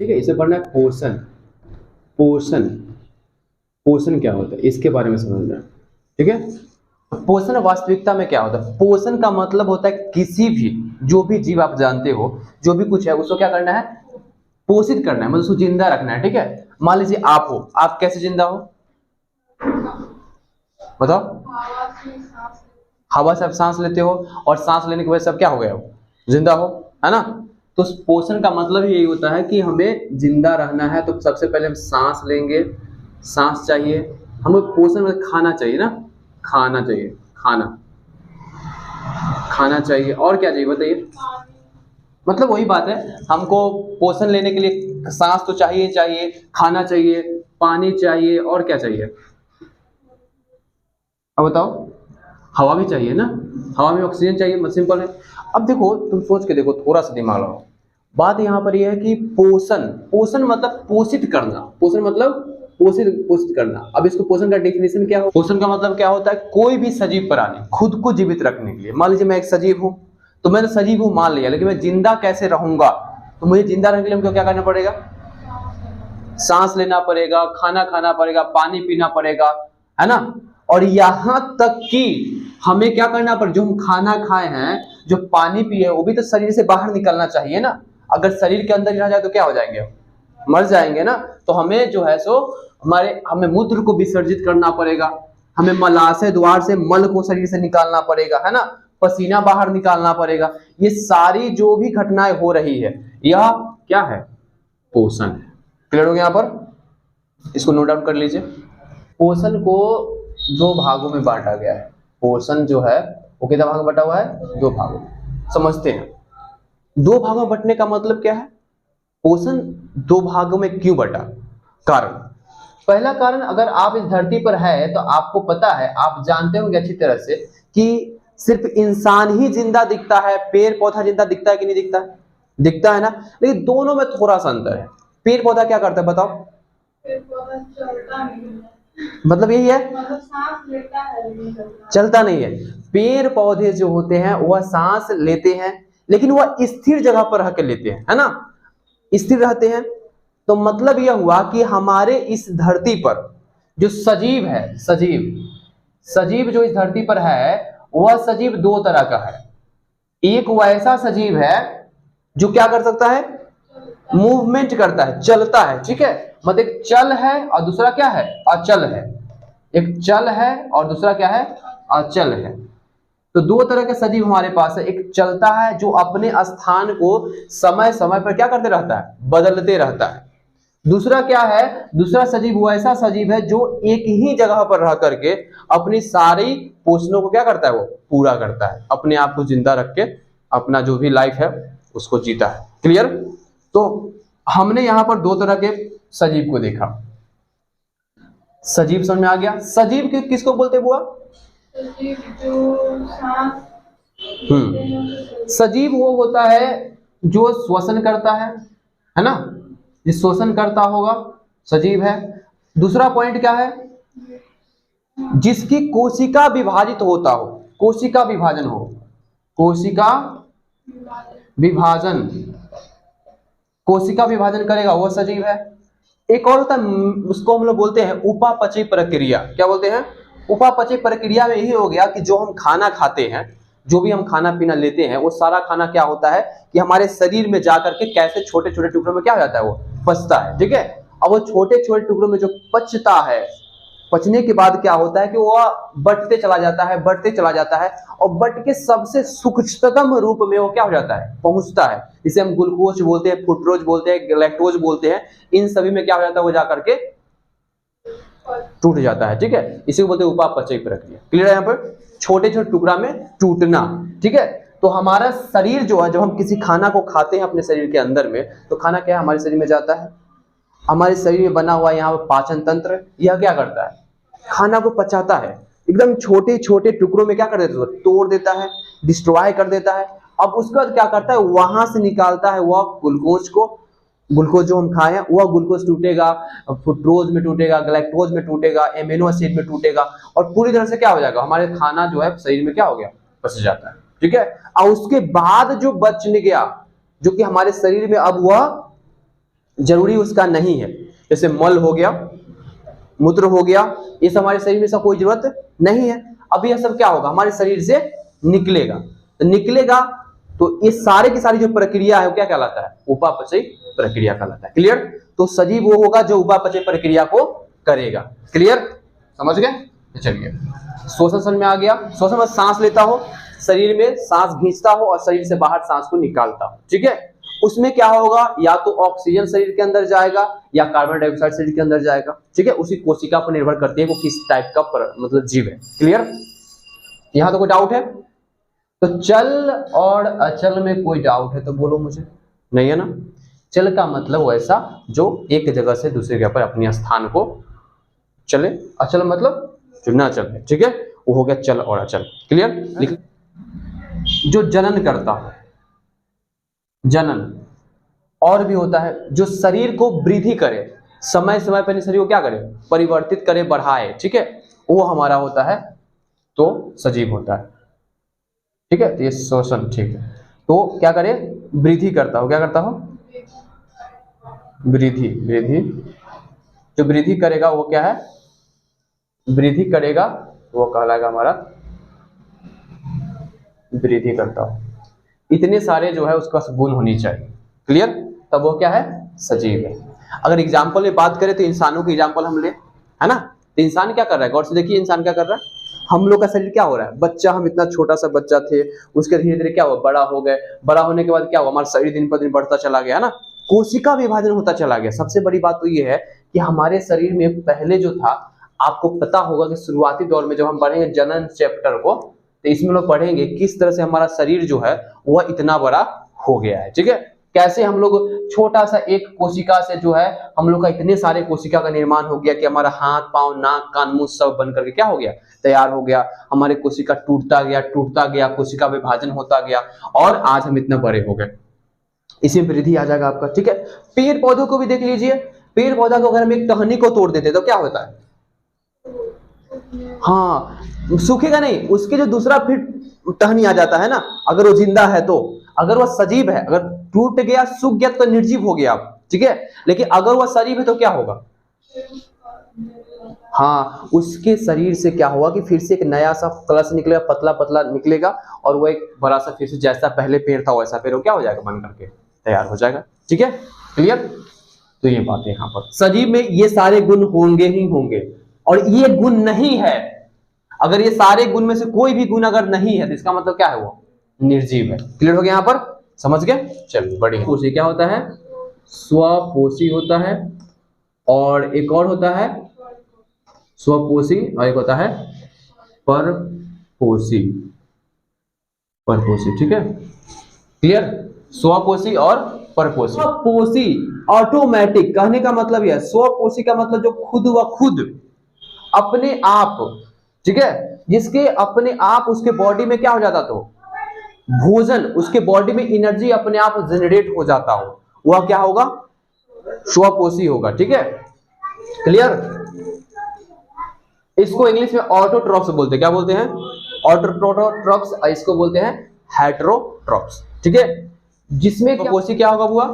ठीक है, इसे पढ़ना है पोषण। पोषण, पोषण क्या होता है इसके बारे में समझना है। ठीक है, पोषण वास्तविकता में क्या होता है? पोषण का मतलब होता है किसी भी, जो भी जीव आप जानते हो, जो भी कुछ है उसको क्या करना है? पोषित करना है, मतलब उसको जिंदा रखना है। ठीक है, मान लीजिए आप हो, आप कैसे जिंदा हो बताओ? हवा से आप सांस लेते हो, और सांस लेने की वजह से आप क्या हो गए हो? जिंदा हो, है ना? तो पोषण का मतलब यही होता है कि हमें जिंदा रहना है तो सबसे पहले हम सांस लेंगे, सांस चाहिए हमें। पोषण में खाना चाहिए ना, खाना चाहिए, खाना खाना चाहिए, और क्या चाहिए बताइए? मतलब वही बात है, हमको पोषण लेने के लिए सांस तो चाहिए चाहिए, खाना चाहिए, पानी चाहिए, और क्या चाहिए? अब बताओ। हवा भी चाहिए ना, हवा में ऑक्सीजन चाहिए, सिंपल है। अब देखो, तुम सोच के देखो, थोड़ा सा दिमाग लगाओ। बात यहाँ पर यह है कि पोषण, पोषण मतलब पोषित करना, पोषण मतलब पोषित पोषित करना। अब इसको पोषण का डेफिनेशन क्या हो? पोषण का मतलब क्या होता है? कोई भी सजीव प्राणी खुद को जीवित रखने के लिए, मान लीजिए मैं एक सजीव हूं, तो मैं तो सजीव हूं मान लिया, लेकिन मैं जिंदा कैसे रहूंगा? तो मुझे जिंदा रहने के लिए हमको क्या करना पड़ेगा? सांस लेना पड़ेगा, खाना खाना पड़ेगा, पानी पीना पड़ेगा, है ना? और यहां तक कि हमें क्या करना पड़ेगा? जो हम खाना खाए हैं, जो पानी पिए, वो भी तो शरीर से बाहर निकलना चाहिए ना। अगर शरीर के अंदर ही रह जाए तो क्या हो जाएंगे? मर जाएंगे ना। तो हमें जो है सो हमें मूत्र को विसर्जित करना पड़ेगा, हमें मलाशय द्वार से मल को शरीर से निकालना पड़ेगा, है ना? पसीना बाहर निकालना पड़ेगा। ये सारी जो भी घटनाएं हो रही है, यह क्या है? पोषण है। क्लियर हो गया? यहाँ पर इसको नोट डाउन कर लीजिए। पोषण को दो भागों में बांटा गया है। पोषण जो है वो कितना भाग में बटा हुआ है? दो भागों में। समझते हैं, दो भागों में बंटने का मतलब क्या है? पोषण दो भागों में क्यों बटा? कारण, पहला कारण, अगर आप इस धरती पर है तो आपको पता है, आप जानते होंगे अच्छी तरह से कि सिर्फ इंसान ही जिंदा दिखता है, पेड़ पौधा जिंदा दिखता है कि नहीं दिखता? दिखता है ना। लेकिन दोनों में थोड़ा सा अंतर है। पेड़ पौधा क्या करता है बताओ? पेड़ पौधा चलता नहीं है, मतलब यही है, मतलब सांस लेता है, चलता नहीं है। पेड़ पौधे जो होते हैं वह सांस लेते हैं, लेकिन वह स्थिर जगह पर रह के लेते हैं, है ना? स्थिर रहते हैं। तो मतलब यह हुआ कि हमारे इस धरती पर जो सजीव है, सजीव सजीव जो इस धरती पर है, वह सजीव दो तरह का है। एक वैसा सजीव है जो क्या कर सकता है? मूवमेंट करता है, चलता है। ठीक है, मतलब एक चल है और दूसरा क्या है? अचल है। एक चल है और दूसरा क्या है? अचल है। तो दो तरह के सजीव हमारे पास है। एक चलता है जो अपने स्थान को समय समय पर क्या करते रहता है? बदलते रहता है। दूसरा क्या है? दूसरा सजीव वो ऐसा सजीव है जो एक ही जगह पर रह करके अपनी सारी पोषणों को क्या करता है? वो पूरा करता है, अपने आप को जिंदा रख के अपना जो भी लाइफ है उसको जीता है। क्लियर? तो हमने यहां पर दो तरह के सजीव को देखा। सजीव समझ में आ गया? सजीव किसको बोलते बुआ? सजीव जो सांस, सजीव वो होता है जो श्वसन करता है ना? ये श्वसन करता होगा, सजीव है। दूसरा पॉइंट क्या है? जिसकी कोशिका विभाजित होता हो, कोशिका विभाजन हो, कोशिका विभाजन, कोशिका विभाजन करेगा वो सजीव है। एक और होता है, उसको हम लोग बोलते हैं उपापचय प्रक्रिया। क्या बोलते हैं? उपापचय प्रक्रिया में यही हो गया कि जो हम खाना खाते हैं, जो भी हम खाना पीना लेते हैं, वो सारा खाना क्या होता है कि हमारे शरीर में जाकर के कैसे छोटे छोटे टुकड़ों में क्या हो जाता है? वो पचता है। ठीक है, अब वो छोटे छोटे टुकड़ों में जो पचता है, पचने के बाद क्या होता है कि वह बढ़ते चला जाता है, बढ़ते चला जाता है, और बढ़ के सबसे सूक्ष्मतम रूप में वो क्या हो जाता है? पहुंचता है। इसे हम ग्लूकोज बोलते हैं, फ्रुक्टोज बोलते हैं, लैक्टोज बोलते हैं। इन सभी में क्या हो जाता है? वो जाकर के टूट जाता है। ठीक है, इसे बोलते हैं उपापचय प्रक्रिया। क्लियर है? यहाँ पर छोटे छोटे टुकड़ा में टूटना। ठीक है, तो हमारा शरीर जो है, जब हम किसी खाना को खाते हैं अपने शरीर के अंदर में, तो खाना क्या है? हमारे शरीर में जाता है। हमारे शरीर में बना हुआ यहाँ पर पाचन तंत्र, यह क्या करता है? खाना को पचाता है, एकदम छोटे छोटे टुकड़ों में क्या कर देता है? तोड़ देता है, डिस्ट्रॉय कर देता है। अब उसके बाद क्या करता है? वहां से निकालता है वह ग्लूकोज को। ग्लूकोज जो हम खाए हैं वह ग्लूकोज टूटेगा, फ्रुक्टोज में टूटेगा, ग्लैक्टोज में टूटेगा, एमिनो एसिड में टूटेगा, और पूरी तरह से क्या हो जाएगा? हमारे खाना जो है शरीर में क्या हो गया? पच जाता है। ठीक है, और उसके बाद जो बच गया, जो कि हमारे शरीर में अब वह जरूरी उसका नहीं है। जैसे मल हो गया, मूत्र हो गया, ये सब हमारे शरीर में सब कोई जरूरत नहीं है। अब यह सब क्या होगा, हमारे शरीर से निकलेगा। तो निकलेगा तो ये सारे की सारी जो प्रक्रिया है वो क्या कहलाता है, उपापचय प्रक्रिया कहलाता है। क्लियर। तो सजीव वो होगा जो उपापचय प्रक्रिया को करेगा। क्लियर, समझ गए। तो चलिए श्वसन में आ गया। श्वसन में सांस लेता हो, शरीर में सांस खींचता हो और शरीर से बाहर सांस को निकालता हो। ठीक है, उसमें क्या होगा, या तो ऑक्सीजन शरीर के अंदर जाएगा या कार्बन डाइऑक्साइड शरीर के अंदर जाएगा। ठीक है, उसी कोशिका पर निर्भर करती है वो किस टाइप का मतलब जीव है। क्लियर, यहां तो कोई डाउट है। तो चल और अचल में कोई डाउट है तो बोलो मुझे, नहीं है ना। चल का मतलब वैसा जो एक जगह से दूसरी जगह पर अपने स्थान को चले, अचल मतलब जो ना चले। ठीक है, वो हो गया चल और अचल। क्लियर। जो जनन करता है, जनन और भी होता है, जो शरीर को वृद्धि करे, समय समय पर शरीर को क्या करे, परिवर्तित करे, बढ़ाए। ठीक है, वो हमारा होता है तो सजीव होता है। ठीक है, तो ये श्वसन। ठीक है, तो क्या करे, वृद्धि करता हो, क्या करता हो, वृद्धि। वृद्धि, जो वृद्धि करेगा वो क्या है, वृद्धि करेगा वो कहलाएगा हमारा वृद्धि करता हो। इतने सारे जो है उसका गुण होनी चाहिए। क्लियर, तब वो क्या है, सजीव है। अगर एग्जाम्पल में बात करें तो इंसानों की एग्जाम्पल हम ले, है ना। तो इंसान क्या कर रहा है, गौर से देखिए, इंसान क्या कर रहा है, हम लोग का शरीर क्या हो रहा है, बच्चा, हम इतना छोटा सा बच्चा थे, उसके धीरे धीरे क्या हुआ, बड़ा हो गए। बड़ा होने के बाद क्या हुआ, हमारा शरीर दिन पर दिन बढ़ता चला गया, है ना, कोशिका विभाजन होता चला गया। सबसे बड़ी बात तो ये है कि हमारे शरीर में पहले जो था, आपको पता होगा कि शुरुआती दौर में जब हम पढ़ेंगे जनन चैप्टर को, तो इसमें लोग पढ़ेंगे किस तरह से हमारा शरीर जो है वह इतना बड़ा हो गया है। ठीक है, कैसे हम लोग छोटा सा एक कोशिका से जो है हम लोग का इतने सारे कोशिका का निर्माण हो गया कि हमारा हाथ, पांव, नाक, कान, मुंह सब बन करके क्या हो गया, तैयार हो गया। हमारे कोशिका टूटता गया, कोशिका विभाजन होता गया और आज हम इतना बड़े हो गए। इसी में वृद्धि आ जाएगा आपका। ठीक है, पेड़ पौधों को भी देख लीजिए। पेड़ पौधा को अगर हम एक टहनी को तोड़ देते तो क्या होता है, हाँ, सूखेगा नहीं, उसके जो दूसरा फिर टहनी आ जाता है ना, अगर वो जिंदा है तो। अगर वह सजीव है, अगर टूट गया, सूख गया तो निर्जीव हो गया। ठीक है, लेकिन अगर वह सजीव है तो क्या होगा, हाँ, उसके शरीर से क्या होगा कि फिर से एक नया सा कलश निकलेगा, पतला पतला निकलेगा और वो एक बड़ा सा फिर से जैसा पहले पेड़ था वैसा पेड़ क्या हो जाएगा, बन करके तैयार हो जाएगा। ठीक है, क्लियर। तो ये बात है, यहाँ पर सजीव में ये सारे गुण होंगे ही होंगे, और ये गुण नहीं है, अगर ये सारे गुण में से कोई भी गुण अगर नहीं है तो इसका मतलब क्या है, वो निर्जीव है। क्लियर हो गया यहाँ पर, समझ गए। चलिए बढ़िया। पोषी क्या होता है, स्वपोषी होता है, और एक और होता है स्वपोषी, और एक होता है परपोषी। परपोषी, ठीक है, क्लियर। स्वपोषी और परपोषी। स्वपोषी ऑटोमेटिक कहने का मतलब यह, स्वपोषी का मतलब जो खुद व खुद अपने आप, ठीक है, जिसके अपने आप उसके बॉडी में क्या हो जाता, तो भोजन, उसके बॉडी में एनर्जी अपने आप जनरेट हो जाता हो, वह क्या होगा, स्वपोषी होगा। ठीक है, क्लियर। इसको इंग्लिश में ऑटोट्रॉप्स बोलते हैं। क्या बोलते हैं, ऑटोट्रॉप्स, इसको बोलते हैं हेटेरोट्रॉप्स। ठीक है, जिसमें स्वपोषी क्या होगा बुआ,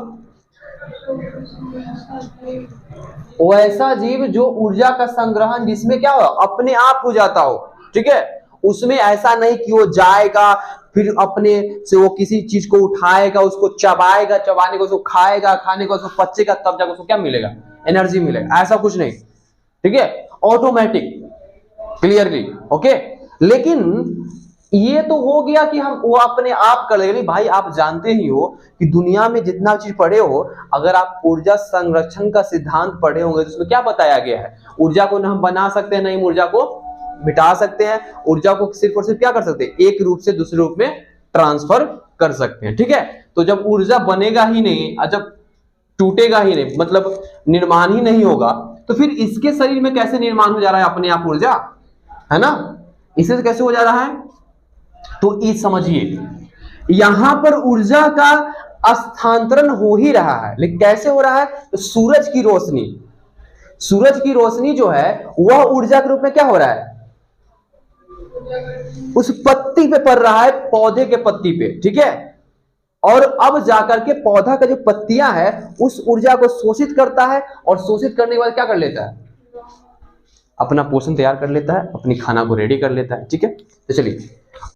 वैसा जीव जो ऊर्जा का संग्रहण जिसमें क्या हो, अपने आप हो जाता हो। ठीक है, उसमें ऐसा नहीं कि वो जाएगा फिर अपने से वो किसी चीज को उठाएगा, उसको चबाएगा, चबाने को उसको खाएगा, खाने को उसको पचेगा, तब जाकर उसको क्या मिलेगा, एनर्जी मिलेगा, ऐसा कुछ नहीं। ठीक है, ऑटोमेटिक, क्लियरली, ओके। लेकिन ये तो हो गया कि हम वो अपने आप कर लेंगे। भाई आप जानते ही हो कि दुनिया में जितना चीज पढ़े हो, अगर आप ऊर्जा संरक्षण का सिद्धांत पढ़े होंगे तो उसमें क्या बताया गया है, ऊर्जा को न हम बना सकते हैं, नहीं ऊर्जा को मिटा सकते हैं, ऊर्जा को सिर्फ और सिर्फ क्या कर सकते हैं, एक रूप से दूसरे रूप में ट्रांसफर कर सकते हैं। ठीक है, तो जब ऊर्जा बनेगा ही नहीं और जब टूटेगा ही नहीं, मतलब निर्माण ही नहीं होगा, तो फिर इसके शरीर में कैसे निर्माण हो जा रहा है अपने आप ऊर्जा, है ना, इससे कैसे हो जा रहा है। तो ये समझिए, यहां पर ऊर्जा का स्थानांतरण हो ही रहा है, लेकिन कैसे हो रहा है, तो सूरज की रोशनी, सूरज की रोशनी जो है वह ऊर्जा के रूप में क्या हो रहा है, उस पत्ती पे पड़ रहा है, पौधे के पत्ती पे। ठीक है, और अब जाकर के पौधा का जो पत्तियां है उस ऊर्जा को शोषित करता है, और शोषित करने के बाद क्या कर लेता है, अपना पोषण तैयार कर लेता है, अपनी खाना को रेडी कर लेता है। ठीक है, तो चलिए